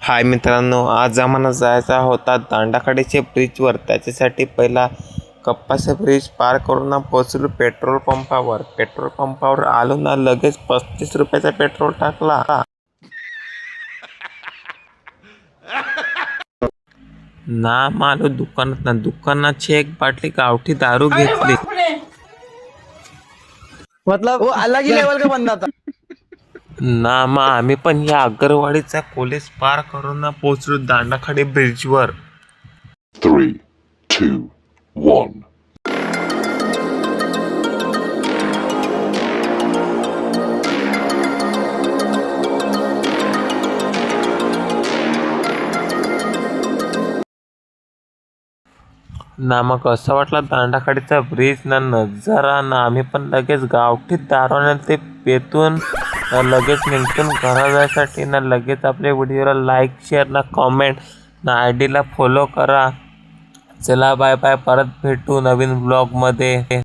हाय मित्रांनो, आज आम्हाला जायचा होता दांडाखडीच्या ब्रिजवर. त्याच्यासाठी पहिला कप्पाचा ब्रिज पार करून पोहोचलो पेट्रोल पंपावर आलो ना, लगेच 35 रुपयाचा पेट्रोल टाकला ना. आलो दुकानाची एक बाटली गावठी दारू घेतली मतलब वो अलग ही लेवल का बंदा था ना. मग आम्ही पण या अगरवाडीचा कॉलेज पार करून पोहोचलो दांडाखडी ब्रिजवर. 3, 2, 1. ना मग असं वाटला दांडाखडीचा ब्रिज ना नजारा ना. आम्ही पण लगेच गावठी दारू ते पेतून लगेच निघून घरा जायसाठी ना. लगेच आपल्या व्हिडिओला लाईक शेअर ना कॉमेंट ना ID ला फॉलो करा. चला बाय बाय, परत भेटू नवीन ब्लॉगमध्ये.